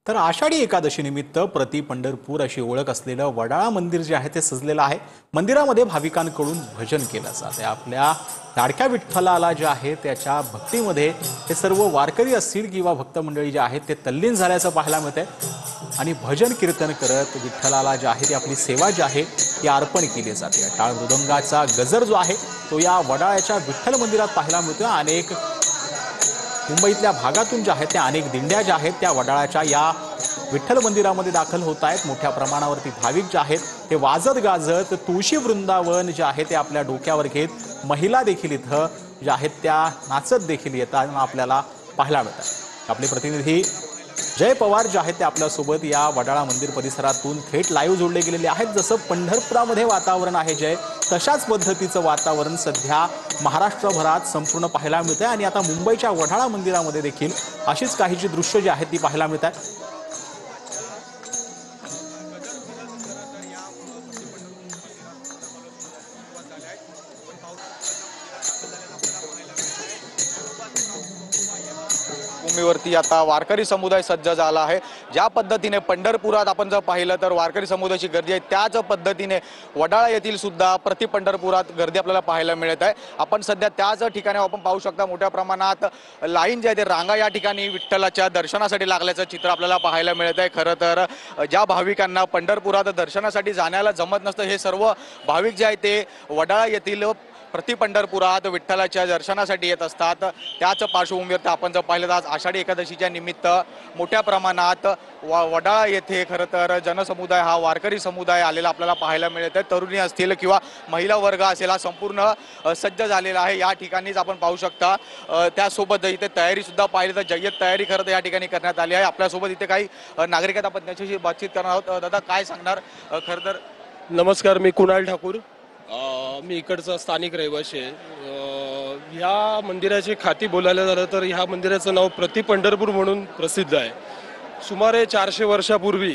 तर आषाढी एकादशी निमित्त प्रति पंढरपूर अशी ओळख असलेलं वडाळा मंदिर जे आहे ते सजलेलं आहे। मंदिरामध्ये भाविकांकडून भजन केलं जाते। आपल्या लाडक्या विठ्ठलाला जे आहे त्याच्या भक्तीमध्ये हे सर्व वारकरी असतील किंवा भक्त मंडळी जे आहेत ते तल्लीन झाल्याचं पाहायला मिळतंय आणि भजन कीर्तन करत विठ्ठलाला जे आहे ती आपली सेवा जी आहे ती अर्पण केली जाते। टाळ मृदंगाचा गजर जो आहे तो या वडाळ्याच्या विठ्ठल मंदिरात पाहायला मिळतो। अनेक मुंबईतल्या भागातून ज्या आहेत त्या अनेक दिंड्या ज्या आहेत त्या वडाळ्याच्या या विठ्ठल मंदिरामध्ये दाखल होत आहेत। मोठ्या प्रमाणावरती भाविक जे आहेत ते वाजत गाजत तुळशी वृंदावन जे आहे ते आपल्या डोक्यावर घेत महिला देखील इथं ज्या आहेत त्या नाचत देखील येताना आपल्याला पाहायला मिळतात। आपले प्रतिनिधी जय पवार जे आहेत ते आपल्यासोबत या वडाळा मंदिर परिसरातून थेट लाईव्ह जोडले गेलेले आहेत। जसं पंढरपुरामध्ये वातावरण आहे जय, तशाच पद्धतीचं वातावरण सध्या महाराष्ट्रभरात संपूर्ण पाहायला मिळते आणि आता मुंबईच्या वडाळा मंदिरामध्ये देखील अशीच काही जी दृश्य जी आहेत ती पाहायला मिळतात। भूमीवरती आता वारकरी समुदाय सज्ज झाला आहे। ज्या पद्धतीने पंढरपुरात आपण जर पाहिलं तर वारकरी समुदायाची गर्दी आहे, त्याच पद्धतीने वडाळा येथील सुद्धा प्रति पंढरपुरात गर्दी आपल्याला पाहायला मिळत आहे। आपण सध्या त्याच ठिकाणी आपण पाहू शकता मोठ्या प्रमाणात लाईन जी आहे ते रांगा या ठिकाणी विठ्ठलाच्या दर्शनासाठी लागल्याचं चित्र आपल्याला पाहायला मिळत आहे। खरं तर ज्या भाविकांना पंढरपुरात दर्शनासाठी जाण्याला जमत नसतं हे सर्व भाविक जे आहेत ते वडाळा येथील प्रति पंढरपुरात विठ्ठलाच्या दर्शनासाठी येत असतात। त्याच पार्श्वभूमीवर आपण जर पाहिलं तर आज आषाढी एकादशीच्या निमित्त मोठ्या प्रमाणात वडाळा येथे खरं तर जनसमुदाय हा वारकरी समुदाय आलेला आपल्याला पाहायला मिळत आहे। तरुणी असतील किंवा महिला वर्ग असेल हा संपूर्ण सज्ज झालेला आहे। या ठिकाणीच आपण पाहू शकता त्यासोबत इथे तयारी सुद्धा पाहिली तर जय्यत तयारी खरं तर या ठिकाणी करण्यात आली आहे। आपल्यासोबत इथे काही नागरिक आहेत, आपण त्यांच्याशी बातचीत करणार आहोत। दादा काय सांगणार? खरं तर नमस्कार, मी कुणाल ठाकूर, मी इकडचा स्थानिक रहिवासी आहे। ह्या मंदिराची खाती बोलायला झालं तर ह्या मंदिराचं नाव प्रति पंढरपूर म्हणून प्रसिद्ध आहे। सुमारे 400 वर्षापूर्वी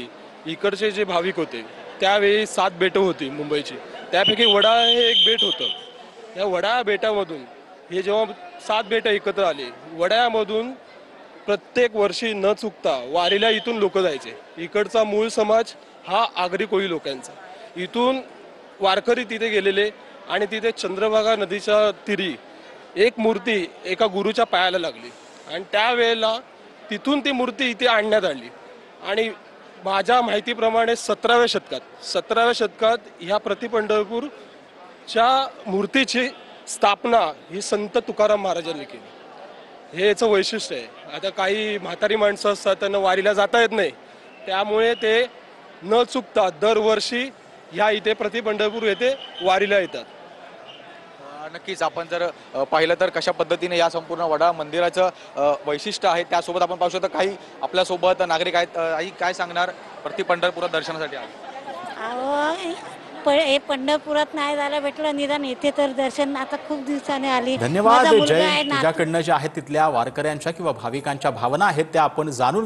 इकडचे जे भाविक होते त्यावेळी 7 बेटं होती मुंबईची, त्यापैकी वडाळा हे एक बेट होतं। या वडाळा बेटामधून हे जेव्हा 7 बेटं एकत्र आले, वडाळ्यामधून प्रत्येक वर्षी न चुकता वारीला इथून लोक जायचे। इकडचा मूळ समाज हा आगरी कोळी लोकांचा। इथून वारकरी तिथे गेलेले आणि तिथे चंद्रभागा नदीच्या तीरी एक मूर्ती एका गुरुच्या पायाला लागली आणि त्यावेळेला तिथून ती मूर्ती इथे आणण्यात आली आणि माझ्या माहितीप्रमाणे 17व्या शतकात ह्या प्रति पंढरपूरच्या मूर्तीची स्थापना ही संत तुकाराम महाराजांनी केली। हे याचं वैशिष्ट्य आहे। आता काही म्हातारी माणसं असतात त्यांना वारीला जाता येत नाही, त्यामुळे ते न चुकता दरवर्षी ह्या इथे प्रति पंढरपूर येथे वारीला येतात। नक्कीच आपण जर पाहिलं तर कशा पद्धतीने या संपूर्ण वडाळा मंदिराचं वैशिष्ट्य आहे। त्यासोबत आपण पाहू शकतो काही आपल्यासोबत नागरिक आहेत। आई काय सांगणार प्रति पंढरपुरात दर्शनासाठी हे पंढरपुरात नाही जायला भेटलं, निदान येथे तर दर्शन आता खूप दिवसाने आली। धन्यवाद जय। तुझ्याकडनं जे आहेत तिथल्या वारकऱ्यांच्या किंवा भाविकांच्या भावना आहेत त्या आपण जाणून